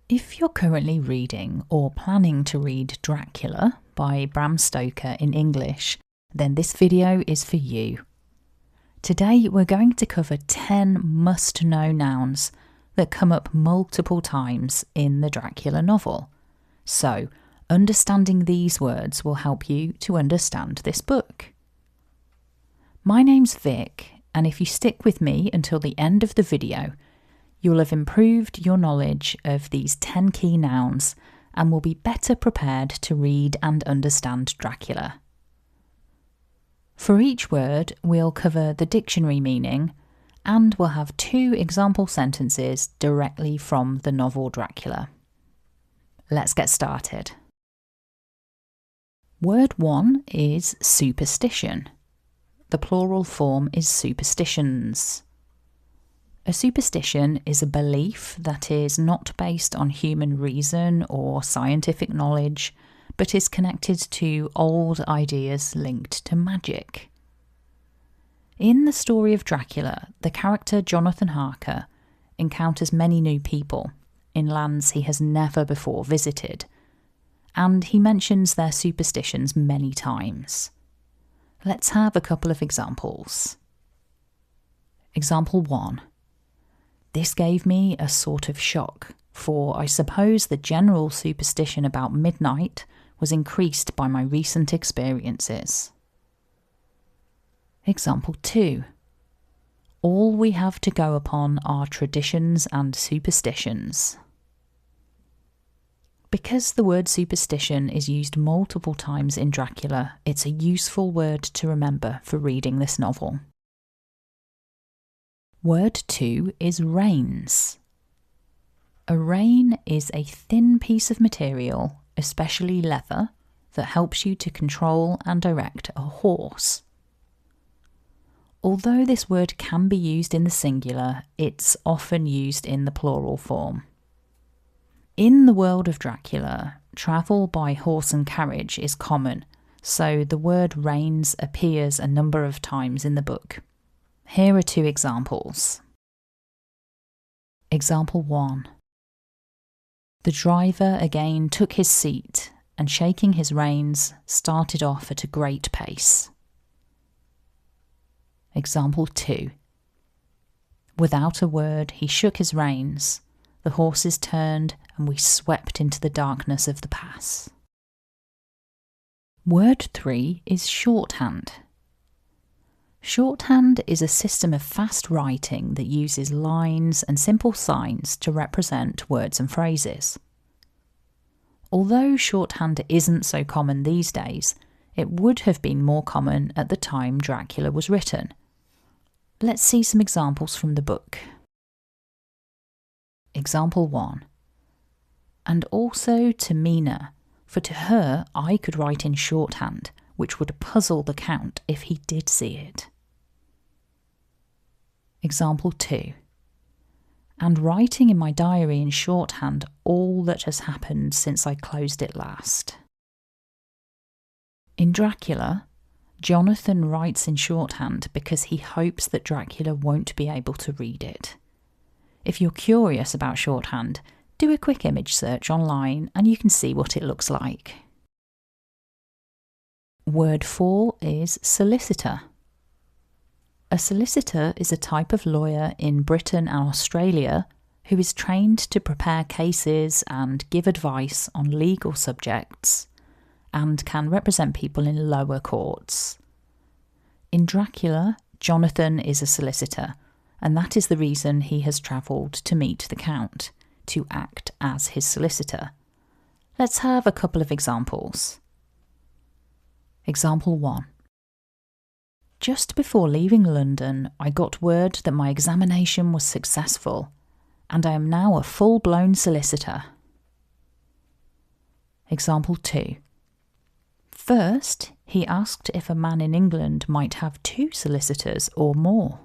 If you're currently reading or planning to read Dracula by Bram Stoker in English, then this video is for you. Today we're going to cover 10 must-know nouns that come up multiple times in the Dracula novel. So, understanding these words will help you to understand this book. My name's Vic, and if you stick with me until the end of the video, you'll have improved your knowledge of these 10 key nouns and will be better prepared to read and understand Dracula. For each word, we'll cover the dictionary meaning, and we'll have 2 example sentences directly from the novel Dracula. Let's get started. Word 1 is superstition. The plural form is superstitions. A superstition is a belief that is not based on human reason or scientific knowledge, but is connected to old ideas linked to magic. In the story of Dracula, the character Jonathan Harker encounters many new people in lands he has never before visited, and he mentions their superstitions many times. Let's have a couple of examples. Example 1. This gave me a sort of shock, for I suppose the general superstition about midnight was increased by my recent experiences. Example 2. All we have to go upon are traditions and superstitions. Because the word superstition is used multiple times in Dracula, it's a useful word to remember for reading this novel. Word 2 is reins. A rein is a thin piece of material, especially leather, that helps you to control and direct a horse. Although this word can be used in the singular, it's often used in the plural form. In the world of Dracula, travel by horse and carriage is common, so the word reins appears a number of times in the book. Here are 2 examples. Example 1. The driver again took his seat and, shaking his reins, started off at a great pace. Example 2. Without a word, he shook his reins, the horses turned, and we swept into the darkness of the pass. Word 3 is shorthand. Shorthand is a system of fast writing that uses lines and simple signs to represent words and phrases. Although shorthand isn't so common these days, it would have been more common at the time Dracula was written. Let's see some examples from the book. Example 1. And also to Mina, for to her I could write in shorthand, which would puzzle the Count if he did see it. Example 2. And writing in my diary in shorthand all that has happened since I closed it last. In Dracula, Jonathan writes in shorthand because he hopes that Dracula won't be able to read it. If you're curious about shorthand, do a quick image search online and you can see what it looks like. Word 4 is solicitor. A solicitor is a type of lawyer in Britain and Australia who is trained to prepare cases and give advice on legal subjects and can represent people in lower courts. In Dracula, Jonathan is a solicitor, and that is the reason he has travelled to meet the Count, to act as his solicitor. Let's have a couple of examples. Example 1. Just before leaving London, I got word that my examination was successful, and I am now a full-blown solicitor. Example 2. First, he asked if a man in England might have 2 solicitors or more.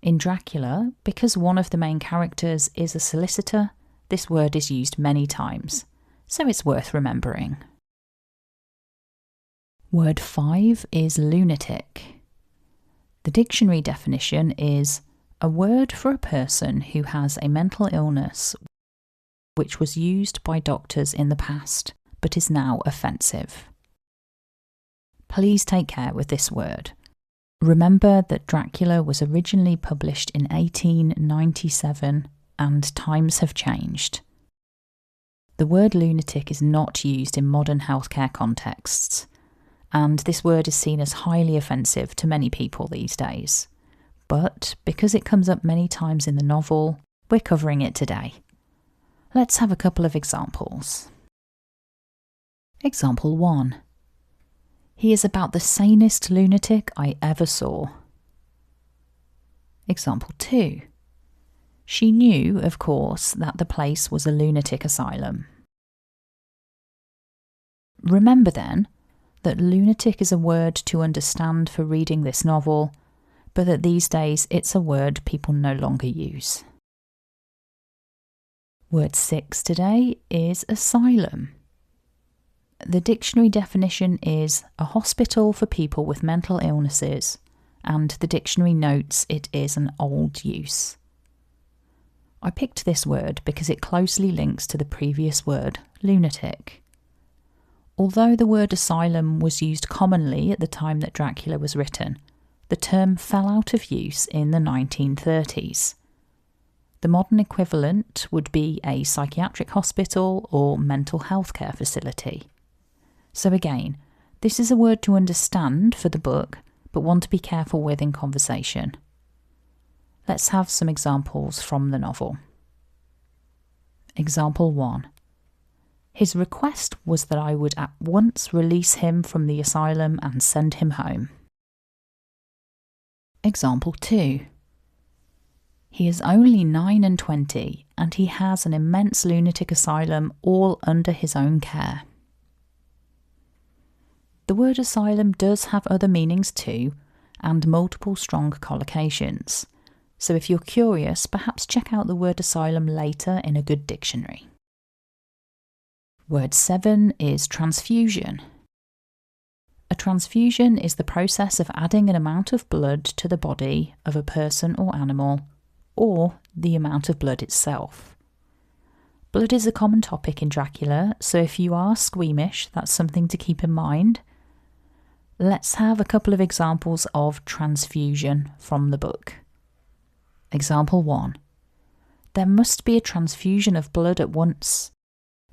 In Dracula, because one of the main characters is a solicitor, this word is used many times, so it's worth remembering. Word 5 is lunatic. The dictionary definition is a word for a person who has a mental illness which was used by doctors in the past but is now offensive. Please take care with this word. Remember that Dracula was originally published in 1897 and times have changed. The word lunatic is not used in modern healthcare contexts, and this word is seen as highly offensive to many people these days. But because it comes up many times in the novel, we're covering it today. Let's have a couple of examples. Example 1. He is about the sanest lunatic I ever saw. Example 2. She knew, of course, that the place was a lunatic asylum. Remember then that lunatic is a word to understand for reading this novel, but that these days it's a word people no longer use. Word 6 today is asylum. The dictionary definition is a hospital for people with mental illnesses, and the dictionary notes it is an old use. I picked this word because it closely links to the previous word, lunatic. Although the word asylum was used commonly at the time that Dracula was written, the term fell out of use in the 1930s. The modern equivalent would be a psychiatric hospital or mental health care facility. So again, this is a word to understand for the book, but one to be careful with in conversation. Let's have some examples from the novel. Example 1. His request was that I would at once release him from the asylum and send him home. Example 2. He is only 9 and 20, and he has an immense lunatic asylum all under his own care. The word asylum does have other meanings too, and multiple strong collocations. So if you're curious, perhaps check out the word asylum later in a good dictionary. Word 7 is transfusion. A transfusion is the process of adding an amount of blood to the body of a person or animal, or the amount of blood itself. Blood is a common topic in Dracula, so if you are squeamish, that's something to keep in mind. Let's have a couple of examples of transfusion from the book. Example 1. There must be a transfusion of blood at once.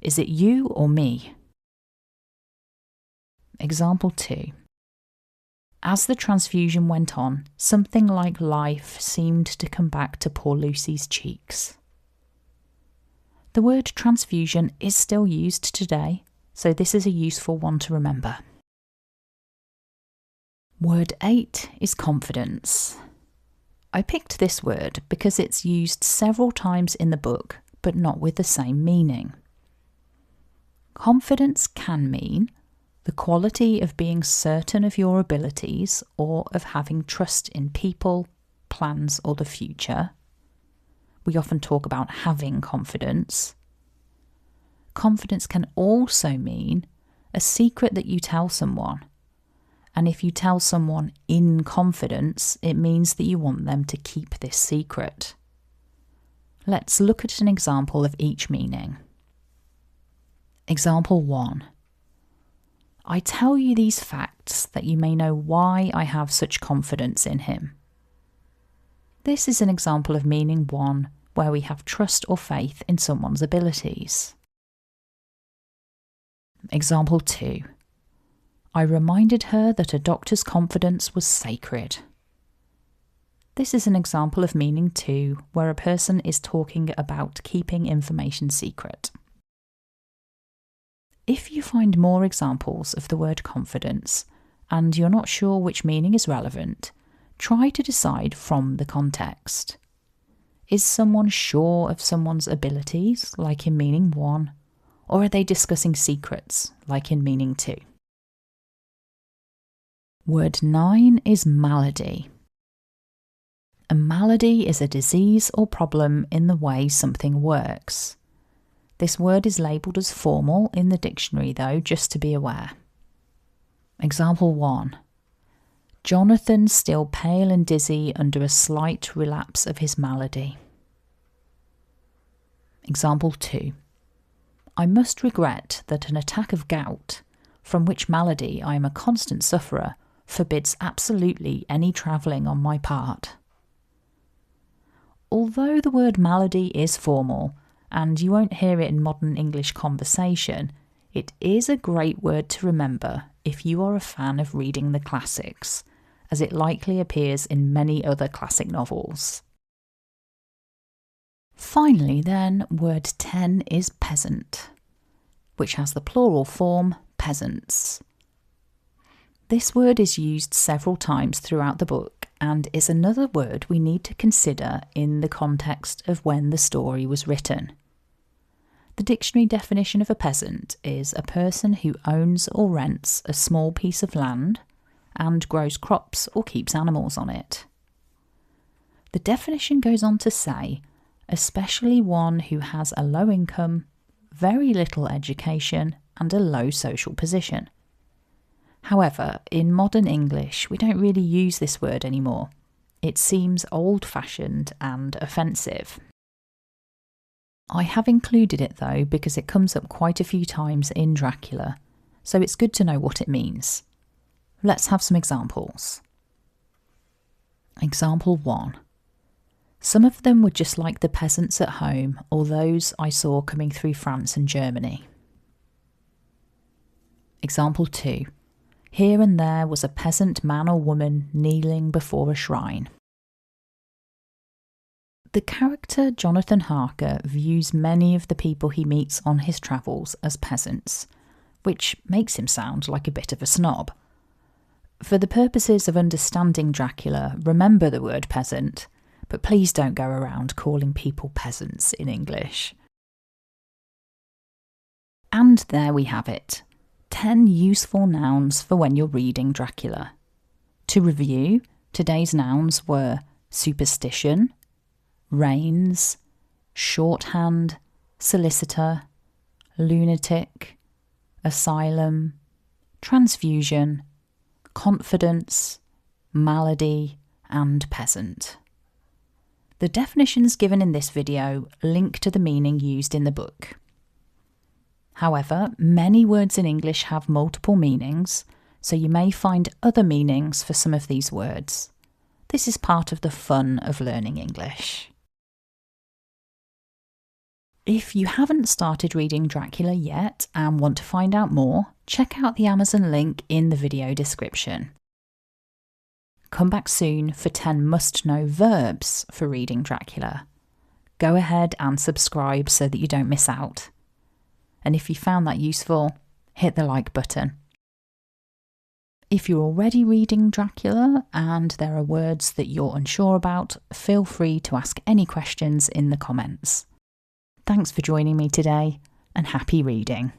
Is it you or me? Example 2. As the transfusion went on, something like life seemed to come back to poor Lucy's cheeks. The word transfusion is still used today, so this is a useful one to remember. Word 8 is confidence. I picked this word because it's used several times in the book, but not with the same meaning. Confidence can mean the quality of being certain of your abilities or of having trust in people, plans, or the future. We often talk about having confidence. Confidence can also mean a secret that you tell someone. And if you tell someone in confidence, it means that you want them to keep this secret. Let's look at an example of each meaning. Example 1. I tell you these facts that you may know why I have such confidence in him. This is an example of meaning 1, where we have trust or faith in someone's abilities. Example 2. I reminded her that a doctor's confidence was sacred. This is an example of meaning 2, where a person is talking about keeping information secret. If you find more examples of the word confidence, and you're not sure which meaning is relevant, try to decide from the context. Is someone sure of someone's abilities, like in meaning 1, or are they discussing secrets, like in meaning 2? Word 9 is malady. A malady is a disease or problem in the way something works. This word is labelled as formal in the dictionary though, just to be aware. Example 1. Jonathan's still pale and dizzy under a slight relapse of his malady. Example 2. I must regret that an attack of gout, from which malady I am a constant sufferer, forbids absolutely any travelling on my part. Although the word malady is formal, and you won't hear it in modern English conversation, it is a great word to remember if you are a fan of reading the classics, as it likely appears in many other classic novels. Finally then, word 10 is peasant, which has the plural form peasants. This word is used several times throughout the book and is another word we need to consider in the context of when the story was written. The dictionary definition of a peasant is a person who owns or rents a small piece of land and grows crops or keeps animals on it. The definition goes on to say, especially one who has a low income, very little education and a low social position. However, in modern English, we don't really use this word anymore. It seems old-fashioned and offensive. I have included it though because it comes up quite a few times in Dracula, so it's good to know what it means. Let's have some examples. Example 1. Some of them were just like the peasants at home or those I saw coming through France and Germany. Example 2. Here and there was a peasant man or woman kneeling before a shrine. The character Jonathan Harker views many of the people he meets on his travels as peasants, which makes him sound like a bit of a snob. For the purposes of understanding Dracula, remember the word peasant, but please don't go around calling people peasants in English. And there we have it. 10 useful nouns for when you're reading Dracula. To review, today's nouns were superstition, reins, shorthand, solicitor, lunatic, asylum, transfusion, confidence, malady, and peasant. The definitions given in this video link to the meaning used in the book. However, many words in English have multiple meanings, so you may find other meanings for some of these words. This is part of the fun of learning English. If you haven't started reading Dracula yet and want to find out more, check out the Amazon link in the video description. Come back soon for 10 must-know verbs for reading Dracula. Go ahead and subscribe so that you don't miss out. And if you found that useful, hit the like button. If you're already reading Dracula and there are words that you're unsure about, feel free to ask any questions in the comments. Thanks for joining me today, and happy reading.